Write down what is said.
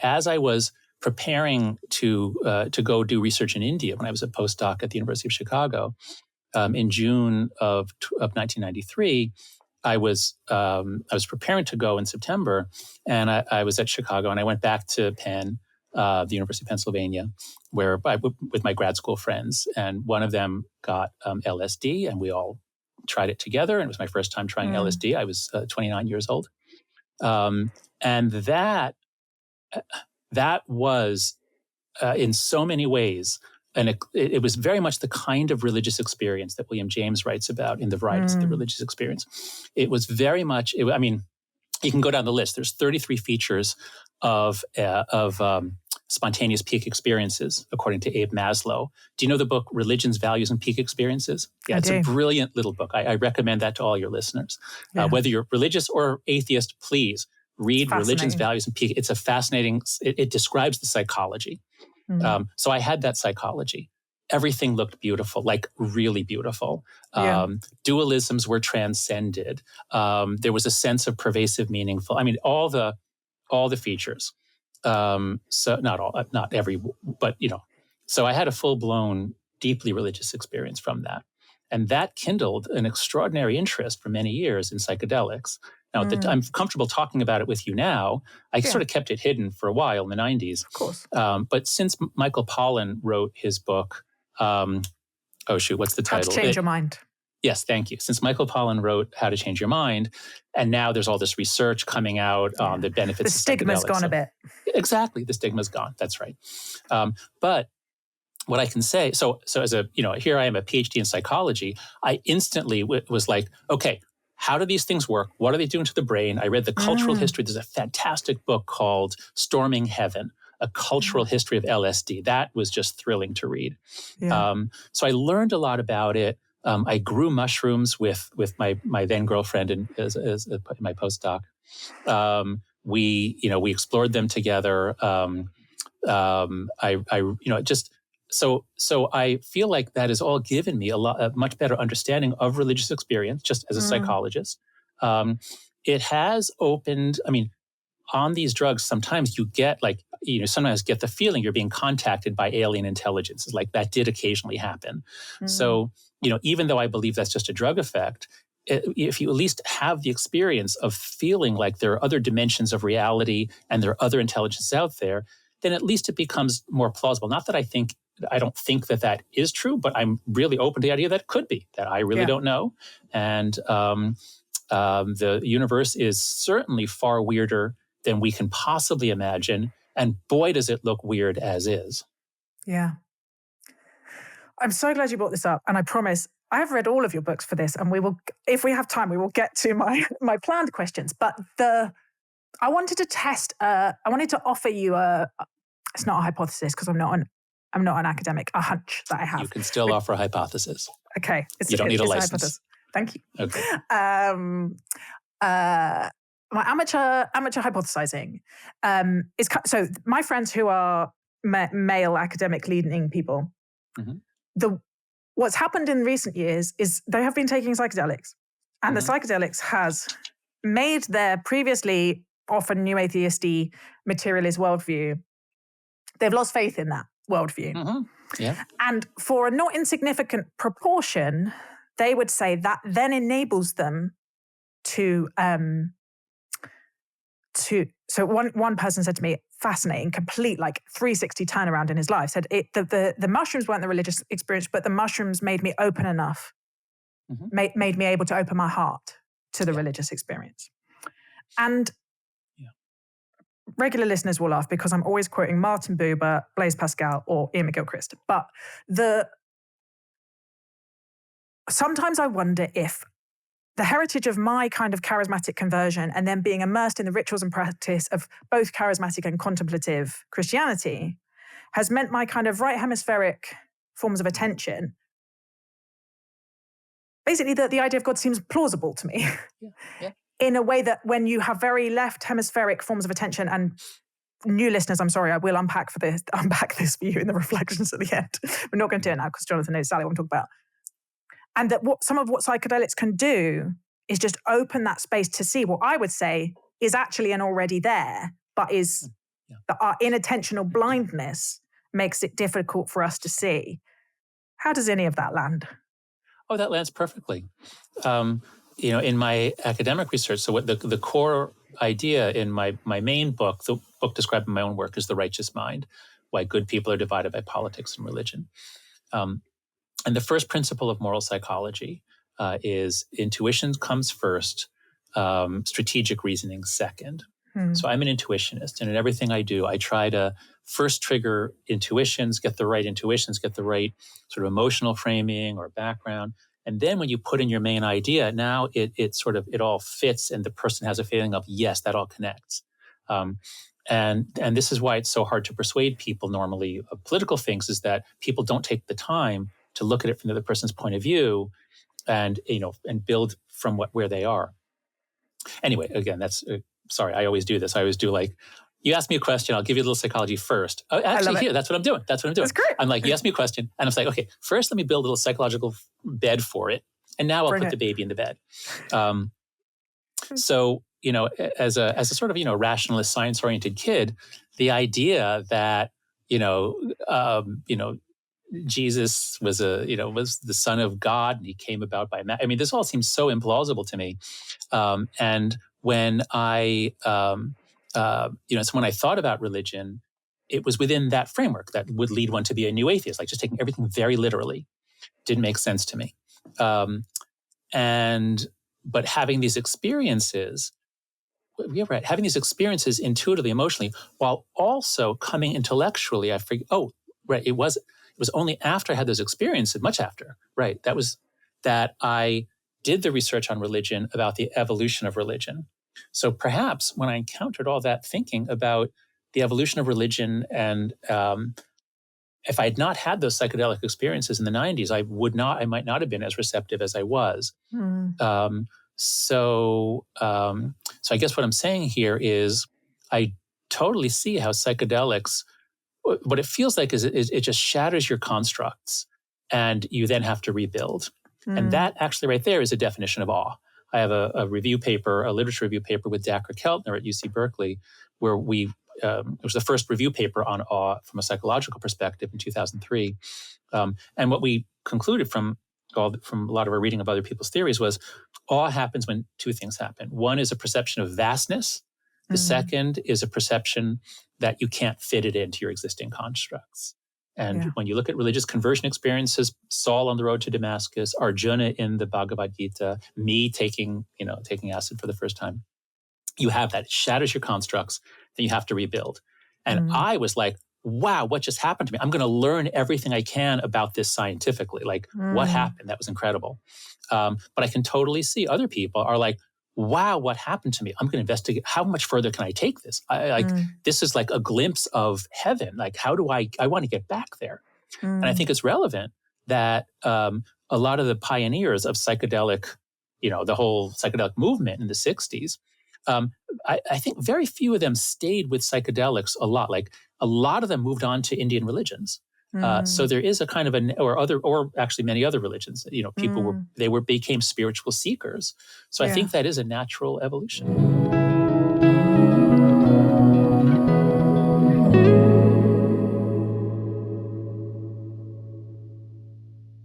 as I was preparing to go do research in India when I was a postdoc at the University of Chicago in June of 1993, I was preparing to go in September, and I was at Chicago, and I went back to Penn, the University of Pennsylvania, where with my grad school friends, and one of them got LSD, and we all tried it together, and it was my first time trying LSD. I was 29 years old, and that was in so many ways. And it was very much the kind of religious experience that William James writes about in The Varieties of the Religious Experience. It was very much, you can go down the list. There's 33 features of spontaneous peak experiences, according to Abe Maslow. Do you know the book Religions, Values, and Peak Experiences? Yeah, it's a brilliant little book. I recommend that to all your listeners. Whether you're religious or atheist, please read Religions, Values, and Peak. It's a fascinating, it describes the psychology. So I had that psychology. Everything looked beautiful, like really beautiful. Dualisms were transcended. There was a sense of pervasive, meaningful. I mean, all the features. So not every, but So I had a full blown, deeply religious experience from that, and that kindled an extraordinary interest for many years in psychedelics. Now, I'm comfortable talking about it with you now. I sort of kept it hidden for a while in the 90s. Of course. But since Michael Pollan wrote his book, what's the title? How to Change Your Mind. Yes, thank you. Since Michael Pollan wrote How to Change Your Mind, and now there's all this research coming out on the benefits of psychedelics. The stigma's gone a bit. Exactly. The stigma's gone. That's right. But what I can say, so as here I am, a PhD in psychology, I instantly was like, okay, how do these things work? What are they doing to the brain? I read the cultural history. There's a fantastic book called Storming Heaven, A Cultural History of LSD. That was just thrilling to read. So I learned a lot about it. I grew mushrooms with my then girlfriend and as my postdoc. We explored them together. So I feel like that has all given me a much better understanding of religious experience, just as a psychologist. It has opened, on these drugs, sometimes you get sometimes get the feeling you're being contacted by alien intelligences. Like that did occasionally happen. So, even though I believe that's just a drug effect, if you at least have the experience of feeling like there are other dimensions of reality and there are other intelligences out there, then at least it becomes more plausible. Not that I don't think that is true, but I'm really open to the idea that it could be, that I really don't know. And the universe is certainly far weirder than we can possibly imagine. And boy, does it look weird as is. Yeah. I'm so glad you brought this up. And I promise, I have read all of your books for this. And we will, if we have time, we will get to my planned questions. But I wanted to test, I wanted to offer you it's not a hypothesis because I'm not an academic, a hunch that I have. You can still offer a hypothesis. Okay. You don't need a license. Thank you. Okay. My amateur hypothesizing is, so my friends who are male academic leaning people, what's happened in recent years is they have been taking psychedelics, and the psychedelics has made their previously often new atheisty materialist worldview, they've lost faith in that worldview. Yeah. And for a not insignificant proportion, they would say that then enables them to so one person said to me, fascinating, complete 360 turnaround in his life, said the mushrooms weren't the religious experience, but the mushrooms made me open enough, made me able to open my heart to the religious experience. And regular listeners will laugh because I'm always quoting Martin Buber, Blaise Pascal, or Ian McGilchrist. But sometimes I wonder if the heritage of my kind of charismatic conversion and then being immersed in the rituals and practice of both charismatic and contemplative Christianity has meant my kind of right hemispheric forms of attention. Basically, the idea of God seems plausible to me. In a way that when you have very left hemispheric forms of attention, and new listeners, I'm sorry, I will unpack this for you in the reflections at the end. We're not going to do it now because Jonathan knows exactly what I'm talking about. And that some of what psychedelics can do is just open that space to see what I would say is actually an already there, but is that our inattentional blindness makes it difficult for us to see. How does any of that land? Oh, that lands perfectly. In my academic research, so what the core idea in my main book, the book describing my own work, is The Righteous Mind, Why Good People Are Divided by Politics and Religion. And the first principle of moral psychology is intuition comes first, strategic reasoning second. So I'm an intuitionist, and in everything I do, I try to first trigger intuitions, get the right sort of emotional framing or background. And then when you put in your main idea, now it all fits, and the person has a feeling of, yes, that all connects. And this is why it's so hard to persuade people normally of political things, is that people don't take the time to look at it from the other person's point of view and build from where they are. Anyway, again, that's sorry, I always do this. I always do you ask me a question, I'll give you a little psychology first. Oh, actually, here, that's what I'm doing. That's That's great. I'm like, you ask me a question, and I'm like, okay, first let me build a little psychological bed for it, and now I'll put the baby in the bed. So, as a sort of, rationalist, science-oriented kid, the idea that, Jesus was was the Son of God, and he came about by man. I mean, this all seems so implausible to me. And when so when I thought about religion, it was within that framework that would lead one to be a new atheist, like just taking everything very literally. Didn't make sense to me. But having these experiences, having these experiences intuitively, emotionally, while also coming intellectually, I figured, it was only after I had those experiences, much after, that I did the research on religion about the evolution of religion. So perhaps when I encountered all that thinking about the evolution of religion, and if I had not had those psychedelic experiences in the 90s, I might not have been as receptive as I was. So I guess what I'm saying here is I totally see how psychedelics, what it feels like is it just shatters your constructs, and you then have to rebuild. And that actually right there is a definition of awe. I have a literature review paper with Dacre Keltner at UC Berkeley, where it was the first review paper on awe from a psychological perspective in 2003. And what we concluded from a lot of our reading of other people's theories was awe happens when two things happen. One is a perception of vastness. The second is a perception that you can't fit it into your existing constructs. And when you look at religious conversion experiences, Saul on the road to Damascus, Arjuna in the Bhagavad Gita, me taking acid for the first time, you have that. It shatters your constructs, then you have to rebuild. And I was like, wow, what just happened to me? I'm going to learn everything I can about this scientifically. What happened? That was incredible. But I can totally see other people are like, wow, what happened to me? I'm going to investigate. How much further can I take this? This is like a glimpse of heaven. How do I want to get back there? And I think it's relevant that a lot of the pioneers of psychedelic, the whole psychedelic movement in the 60s, I think very few of them stayed with psychedelics a lot. A lot of them moved on to Indian religions. So there is a kind of or actually many other religions. People became spiritual seekers. So I think that is a natural evolution.